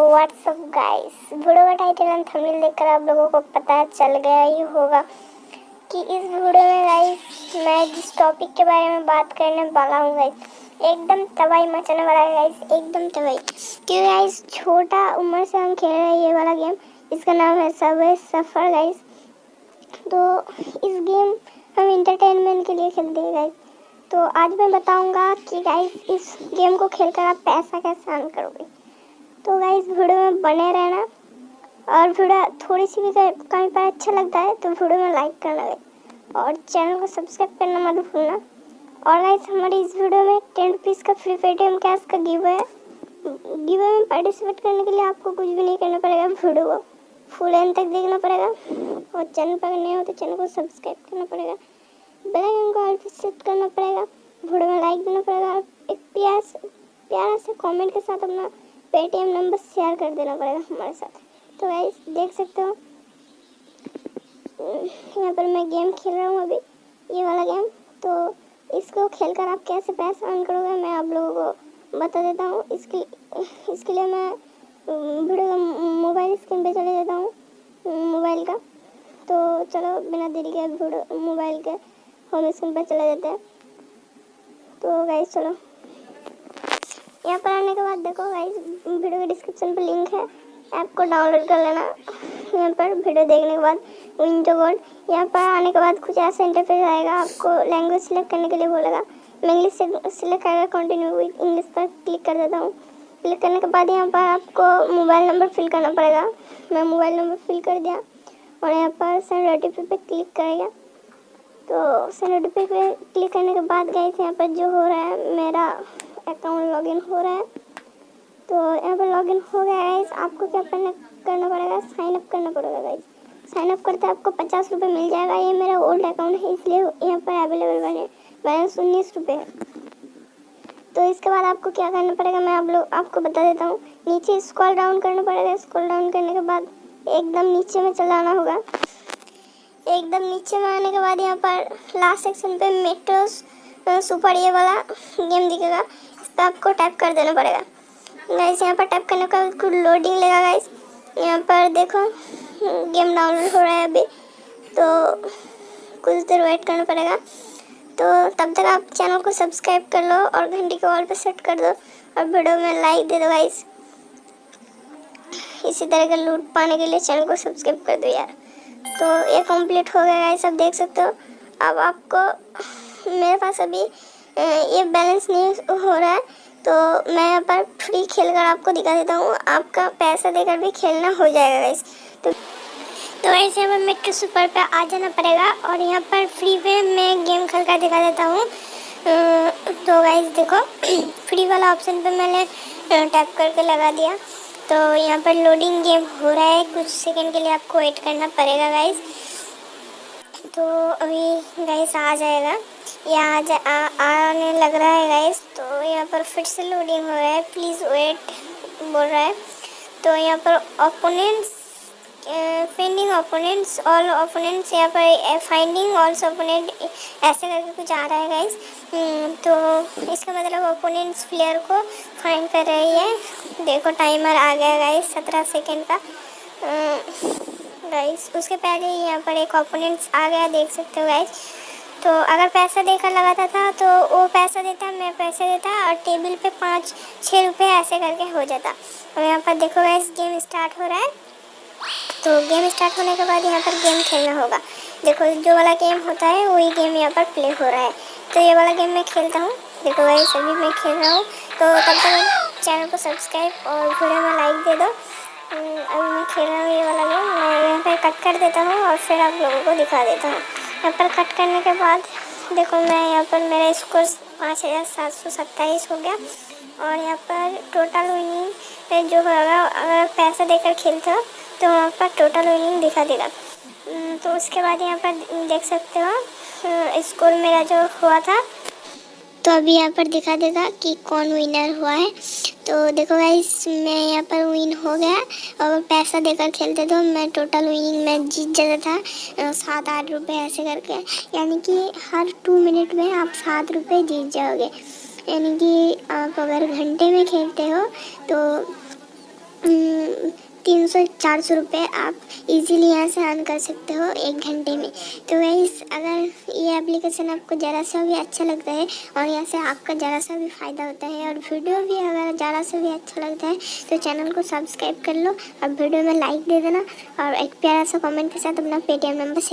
WhatsApp guys, video का title and thumbnail देखकर आप लोगों को पता चल गया ही होगा कि इस वीडियो में गाइस मैं जिस टॉपिक के बारे में बात करने वाला हूँ गाइस, एकदम तबाही मचाने वाला है गाइस, एकदम तबाही। क्योंकि गाइस छोटा उम्र से हम खेल रहे हैं ये वाला गेम, इसका नाम है सबवे सफर गाइस। तो इस गेम हम इंटरटेनमेंट के लिए खेलते हैं गाइस। तो आज मैं बताऊंगा कि गाइस इस गेम को खेलकर आप पैसा कैसे अर्न करोगे। तो गाइस वीडियो में बने रहना, और वीडियो थोड़ी सी भी कहीं पर अच्छा लगता है तो वीडियो में लाइक करना गाइस, और चैनल को सब्सक्राइब करना मत भूलना। और गाइस हमारी इस वीडियो में 10 रुपीज़ का फ्री पेटीएम कैश का गिव है। गिव में पार्टिसिपेट करने के लिए आपको कुछ भी नहीं करना पड़ेगा, वीडियो को फुल एंड तक देखना पड़ेगा, और चैनल पर नए हो तो चैनल को सब्सक्राइब करना पड़ेगा, बेल आइकन को ऑल पे सेट करना पड़ेगा, वीडियो में लाइक देना पड़ेगा, और एक प्यारा से कमेंट के साथ अपना पेटीएम नंबर शेयर कर देना पड़ेगा हमारे साथ। तो गाइस देख सकते हो यहाँ पर मैं गेम खेल रहा हूँ अभी, ये वाला गेम। तो इसको खेलकर आप कैसे पैसा अर्न करोगे मैं आप लोगों को बता देता हूँ। इसके लिए मैं वीडियो का मोबाइल स्क्रीन पे चले जाता हूँ, मोबाइल का। तो चलो बिना देरी के वीडियो मोबाइल के होम स्क्रीन पर चले जाते हैं। तो गाइस चलो, यहाँ पर आने के बाद देखो गाइस वीडियो के डिस्क्रिप्शन पे लिंक है, ऐप को डाउनलोड कर लेना। यहाँ पर वीडियो देखने के बाद विंडो कोड, यहाँ पर आने के बाद कुछ ऐसा इंटरफेस आएगा, आपको लैंग्वेज सिलेक्ट करने के लिए बोलेगा। मैं इंग्लिश से सिलेक्ट करेगा, कंटिन्यू विद इंग्लिश पर क्लिक कर देता हूँ। क्लिक करने के बाद यहाँ पर आपको मोबाइल नंबर फिल करना पड़ेगा। मैं मोबाइल नंबर फिल कर दिया, और यहाँ पर सेंड ओटीपी पे क्लिक करेगा। तो सेंड ओटीपी पे क्लिक करने के बाद गाइस यहाँ पर जो हो रहा है, मेरा अकाउंट लॉगिन हो रहा है। तो यहाँ पर लॉगिन हो गया गाइस। आपको क्या करना पड़ेगा, साइन अप करना पड़ेगा गाइस। साइन अप करते आपको 50 रुपये मिल जाएगा। ये मेरा ओल्ड अकाउंट है इसलिए यहाँ पर अवेलेबल बने बैलेंस 19 रुपये है। तो इसके बाद आपको क्या करना पड़ेगा मैं आपको बता देता हूँ। नीचे स्क्रॉल डाउन करना पड़ेगा। स्क्रॉल डाउन करने के बाद एकदम नीचे में चला आना होगा। एकदम नीचे में आने के बाद यहाँ पर लास्ट सेक्शन पे मेट्रो सुपर ये वाला गेम दिखेगा, इस पर आपको टाइप कर देना पड़ेगा गाइस। यहाँ पर टाइप करने का कुछ लोडिंग लेगा गाइस। यहाँ पर देखो गेम डाउनलोड हो रहा है अभी, तो कुछ देर वेट करना पड़ेगा। तो तब तक आप चैनल को सब्सक्राइब कर लो और घंटी को ऑल पे सेट कर दो, और वीडियो में लाइक दे दो गाइस। इसी तरह का लूट पाने के लिए चैनल को सब्सक्राइब कर दो यार। तो ये कंप्लीट हो गया गाइस, अब देख सकते हो। अब आपको मेरे पास अभी ये बैलेंस नहीं हो रहा है, तो मैं यहाँ पर फ्री खेलकर आपको दिखा देता हूँ। आपका पैसा देकर भी खेलना हो जाएगा गाइस। तो ऐसे यहाँ पर मेट्रो सुपर पे आ जाना पड़ेगा, और यहाँ पर फ्री में मैं गेम खेल कर दिखा देता हूँ। तो गाइस देखो फ्री वाला ऑप्शन पे मैंने टैप करके लगा दिया। तो यहाँ पर लोडिंग गेम हो रहा है, कुछ सेकंड के लिए आपको वेट करना पड़ेगा गाइस। तो अभी गाइस आ जाएगा, या आने लग रहा है गाइस। तो यहाँ पर फिर से लोडिंग हो रहा है, प्लीज़ वेट बोल रहा है। तो यहाँ पर opponents finding opponents all opponents, यहाँ पर फाइंडिंग ऑल्सो ओपोनेंट ऐसे करके कुछ आ रहा है गाइस। तो इसका मतलब ओपोनेंट्स प्लेयर को फाइंड कर रही है। देखो टाइमर आ गया गाइस 17 सेकेंड का गाइस। उसके पहले ही यहाँ पर एक ओपोनेंट्स आ गया, देख सकते हो गाइस। तो अगर पैसा देकर लगाता था तो वो पैसा देता, मैं पैसे देता, और टेबल पे 5-6 रुपये ऐसे करके हो जाता। और यहाँ पर देखो गाइस गेम स्टार्ट हो रहा है। तो गेम स्टार्ट होने के बाद यहाँ पर गेम खेलना होगा। देखो जो वाला गेम होता है वही गेम यहाँ पर प्ले हो रहा है। तो ये वाला गेम मैं खेलता हूँ, देखो गाइस अभी मैं खेल रहा हूँ। तो तब तक चैनल को सब्सक्राइब और वीडियो में लाइक दे दो। अभी मैं खेल रहा हूँ ये वाला गेम, मैं यहाँ पर कट कर देता हूँ और फिर आप लोगों को दिखा देता हूँ। यहाँ पर कट करने के बाद देखो मैं यहाँ पर मेरा स्कोर 5727 हो गया, और यहाँ पर टोटल विनिंग जो होगा, अगर पैसा देकर खेलते हो तो वहाँ पर टोटल विनिंग दिखा देगा। तो उसके बाद यहाँ पर देख सकते हो स्कोर मेरा जो हुआ था, तो अभी यहाँ पर दिखा देगा कि कौन विनर हुआ है। तो देखो गाइस मैं यहाँ पर विन हो गया, और पैसा देकर खेलते तो मैं टोटल विनिंग में जीत जाता था 7-8 रुपये ऐसे करके, यानी कि हर 2 मिनट में आप 7 रुपये जीत जाओगे। यानी कि आप अगर घंटे में खेलते हो तो 300-400 रुपये आप इजीली यहाँ से अर्न कर सकते हो 1 घंटे में। तो गाइस अगर ये एप्लीकेशन आपको ज़रा सा भी अच्छा लगता है और यहाँ से आपका ज़रा सा भी फ़ायदा होता है और वीडियो भी अगर ज़रा सा भी अच्छा लगता है तो चैनल को सब्सक्राइब कर लो और वीडियो में लाइक दे देना और एक प्यारा सा कमेंट के साथ अपना पेटीएम नंबर शेयर